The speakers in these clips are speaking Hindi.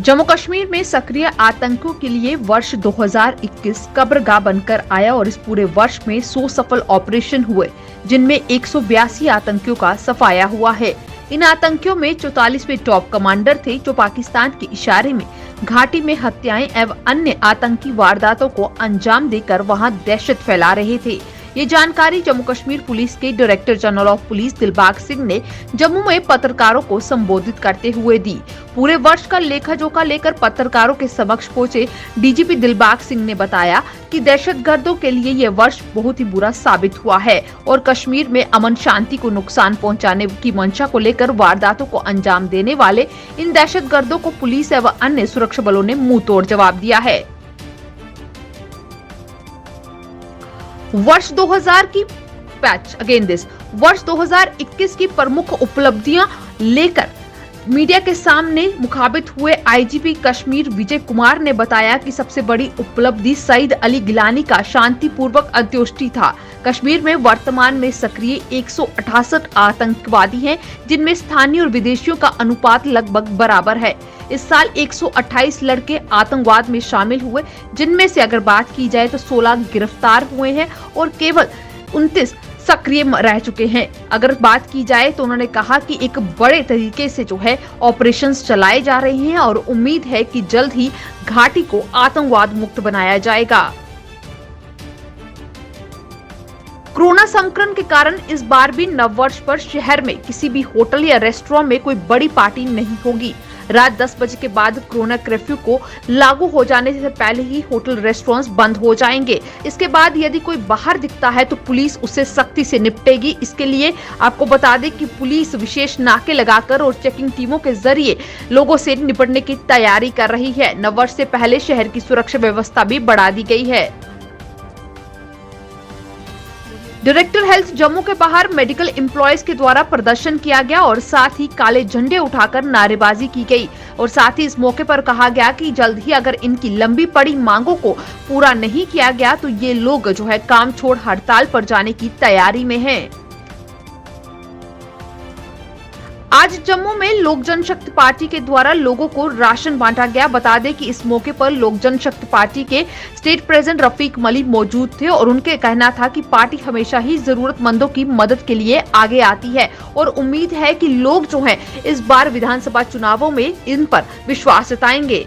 जम्मू कश्मीर में सक्रिय आतंकियों के लिए वर्ष 2021 कब्रगाह बनकर आया और इस पूरे वर्ष में 100 सफल ऑपरेशन हुए, जिनमें 182 आतंकियों का सफाया हुआ है। इन आतंकियों में 44वें टॉप कमांडर थे, जो पाकिस्तान के इशारे में घाटी में हत्याएं एवं अन्य आतंकी वारदातों को अंजाम देकर वहां दहशत फैला रहे थे। ये जानकारी जम्मू कश्मीर पुलिस के director general of police Dilbag Singh ने जम्मू में पत्रकारों को संबोधित करते हुए दी। पूरे वर्ष का लेखा जोखा लेकर पत्रकारों के समक्ष पहुंचे डीजीपी दिलबाग सिंह ने बताया कि दहशतगर्दों के लिए ये वर्ष बहुत ही बुरा साबित हुआ है और कश्मीर में अमन शांति को नुकसान पहुंचाने की मंशा को लेकर वारदातों को अंजाम देने वाले इन दहशतगर्दों को पुलिस एवं अन्य सुरक्षा बलों ने मुंह तोड़ जवाब दिया है। वर्ष 2021 की प्रमुख उपलब्धियां लेकर मीडिया के सामने मुखातिब हुए आईजीपी कश्मीर विजय कुमार ने बताया कि सबसे बड़ी उपलब्धि सईद अली गिलानी का शांतिपूर्वक अंत्येष्टि था। कश्मीर में वर्तमान में सक्रिय 168 आतंकवादी हैं, जिनमें स्थानीय और विदेशियों का अनुपात लगभग बराबर है। इस साल 128 लड़के आतंकवाद में शामिल हुए, जिनमें से अगर बात की जाए तो 16 गिरफ्तार हुए हैं और केवल 29 सक्रिय रह चुके हैं। अगर बात की जाए तो उन्होंने कहा कि एक बड़े तरीके से जो है ऑपरेशंस चलाए जा रहे हैं और उम्मीद है कि जल्द ही घाटी को आतंकवाद मुक्त बनाया जाएगा। कोरोना संक्रमण के कारण इस बार भी नववर्ष पर शहर में किसी भी होटल या रेस्टोरेंट में कोई बड़ी पार्टी नहीं होगी। रात 10 बजे के बाद कोरोना कर्फ्यू को लागू हो जाने से पहले ही होटल रेस्टोरेंट्स बंद हो जाएंगे। इसके बाद यदि कोई बाहर दिखता है तो पुलिस उससे सख्ती से निपटेगी। इसके लिए आपको बता दें कि पुलिस विशेष नाके लगाकर और चेकिंग टीमों के जरिए लोगों से निपटने की तैयारी कर रही है। नववर्ष से पहले शहर की सुरक्षा व्यवस्था भी बढ़ा दी गई है। डायरेक्टर हेल्थ जम्मू के बाहर मेडिकल एम्प्लॉयज के द्वारा प्रदर्शन किया गया और साथ ही काले झंडे उठाकर नारेबाजी की गई और साथ ही इस मौके पर कहा गया कि जल्द ही अगर इनकी लंबी पड़ी मांगों को पूरा नहीं किया गया तो ये लोग जो है काम छोड़ हड़ताल पर जाने की तैयारी में हैं। आज जम्मू में लोक जनशक्ति पार्टी के द्वारा लोगों को राशन बांटा गया। बता दें कि इस मौके पर लोक जनशक्ति पार्टी के स्टेट प्रेसिडेंट रफीक मलिक मौजूद थे और उनके कहना था कि पार्टी हमेशा ही जरूरतमंदों की मदद के लिए आगे आती है और उम्मीद है कि लोग जो हैं इस बार विधानसभा चुनावों में इन पर विश्वास जताएंगे।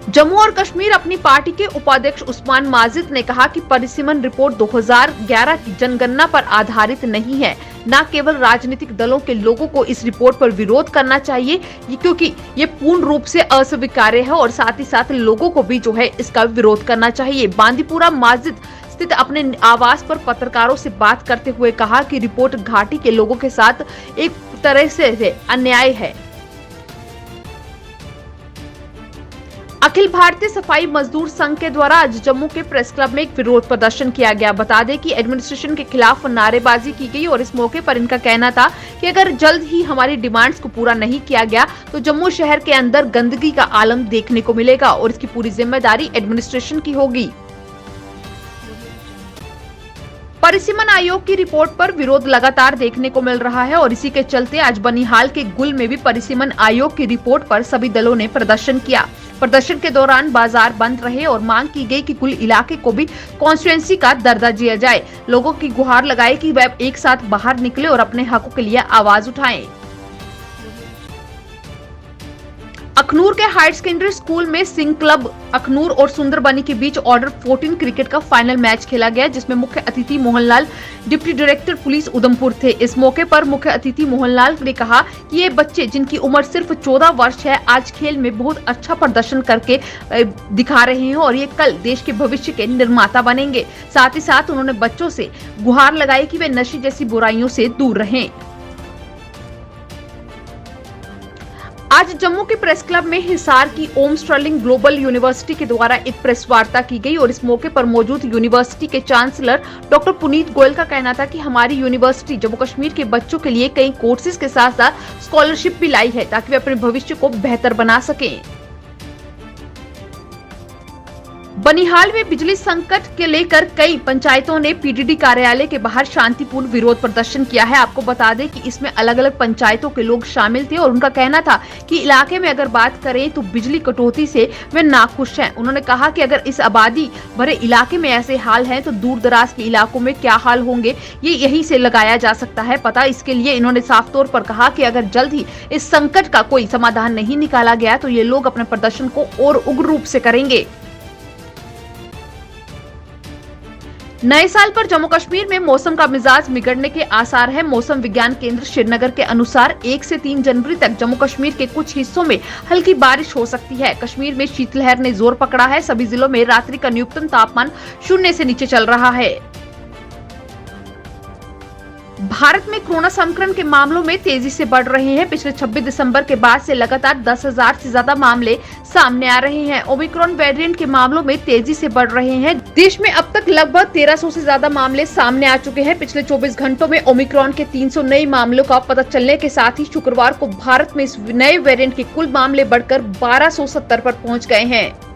जम्मू और कश्मीर अपनी पार्टी के उपाध्यक्ष उस्मान माजिद ने कहा कि परिसीमन रिपोर्ट 2011 की जनगणना पर आधारित नहीं है। न केवल राजनीतिक दलों के लोगों को इस रिपोर्ट पर विरोध करना चाहिए, क्योंकि ये पूर्ण रूप से अस्वीकार्य है और साथ ही साथ लोगों को भी जो है इसका विरोध करना चाहिए। बांदीपुरा माजिद स्थित अपने आवास पर पत्रकारों से बात करते हुए कहा कि रिपोर्ट घाटी के लोगों के साथ एक तरह से अन्याय है। अखिल भारतीय सफाई मजदूर संघ के द्वारा आज जम्मू के प्रेस क्लब में एक विरोध प्रदर्शन किया गया। बता दें कि एडमिनिस्ट्रेशन के खिलाफ नारेबाजी की गई और इस मौके पर इनका कहना था कि अगर जल्द ही हमारी डिमांड्स को पूरा नहीं किया गया तो जम्मू शहर के अंदर गंदगी का आलम देखने को मिलेगा और इसकी पूरी जिम्मेदारी एडमिनिस्ट्रेशन की होगी। परिसीमन आयोग की रिपोर्ट पर विरोध लगातार देखने को मिल रहा है और इसी के चलते आज बनिहाल के गुल में भी परिसीमन आयोग की रिपोर्ट पर सभी दलों ने प्रदर्शन किया। प्रदर्शन के दौरान बाजार बंद रहे और मांग की गई कि कुल इलाके को भी कॉन्स्टिट्यूएंसी का दर्जा दिया जाए। लोगों की गुहार लगाई कि वह एक साथ बाहर निकले और अपने हकों के लिए आवाज उठाएं। अखनूर के हायर सेकेंडरी स्कूल में सिंह क्लब अखनूर और सुंदरबनी के बीच ऑर्डर 14 क्रिकेट का फाइनल मैच खेला गया, जिसमें मुख्य अतिथि Mohanlal deputy director police Udhampur थे। इस मौके पर मुख्य अतिथि मोहनलाल ने कहा कि ये बच्चे जिनकी उम्र सिर्फ 14 वर्ष है आज खेल में बहुत अच्छा प्रदर्शन करके दिखा रहे हैं और ये कल देश के भविष्य के निर्माता बनेंगे। साथ ही साथ उन्होंने बच्चों से गुहार लगाई कि वे नशे जैसी बुराइयों से दूर रहें। आज जम्मू के प्रेस क्लब में हिसार की ओम स्टर्लिंग ग्लोबल यूनिवर्सिटी के द्वारा एक प्रेस वार्ता की गई और इस मौके पर मौजूद यूनिवर्सिटी के चांसलर डॉक्टर पुनीत गोयल का कहना था कि हमारी यूनिवर्सिटी जम्मू कश्मीर के बच्चों के लिए कई कोर्सेज के साथ साथ स्कॉलरशिप भी लाई है ताकि वे अपने भविष्य को बेहतर बना सकें। बनिहाल में बिजली संकट के लेकर कई पंचायतों ने पीडीडी कार्यालय के बाहर शांतिपूर्ण विरोध प्रदर्शन किया है। आपको बता दें कि इसमें अलग अलग पंचायतों के लोग शामिल थे और उनका कहना था कि इलाके में अगर बात करें तो बिजली कटौती से वे नाखुश हैं। उन्होंने कहा कि अगर इस आबादी भरे इलाके में ऐसे हाल हैं तो दूर दराज के इलाकों में क्या हाल होंगे, ये यही से लगाया जा सकता है पता। इसके लिए इन्होंने साफ तौर पर कहा कि अगर जल्द ही इस संकट का कोई समाधान नहीं निकाला गया तो ये लोग अपने प्रदर्शन को और उग्र रूप से करेंगे। नए साल पर जम्मू कश्मीर में मौसम का मिजाज बिगड़ने के आसार है। मौसम विज्ञान केंद्र श्रीनगर के अनुसार 1 से 3 जनवरी तक जम्मू कश्मीर के कुछ हिस्सों में हल्की बारिश हो सकती है। कश्मीर में शीतलहर ने जोर पकड़ा है। सभी जिलों में रात्रि का न्यूनतम तापमान 0 से नीचे चल रहा है। भारत में कोरोना संक्रमण के मामलों में तेजी से बढ़ रहे हैं। पिछले 26 दिसंबर के बाद से लगातार 10,000 से ज्यादा मामले सामने आ रहे हैं। ओमिक्रॉन वेरिएंट के मामलों में तेजी से बढ़ रहे हैं। देश में अब तक लगभग 1300 से ज्यादा मामले सामने आ चुके हैं। पिछले 24 घंटों में ओमिक्रॉन के 300 नए मामलों का पता चलने के साथ ही शुक्रवार को भारत में इस नए वेरिएंट के कुल मामले बढ़कर 1270 पर पहुंच गए हैं।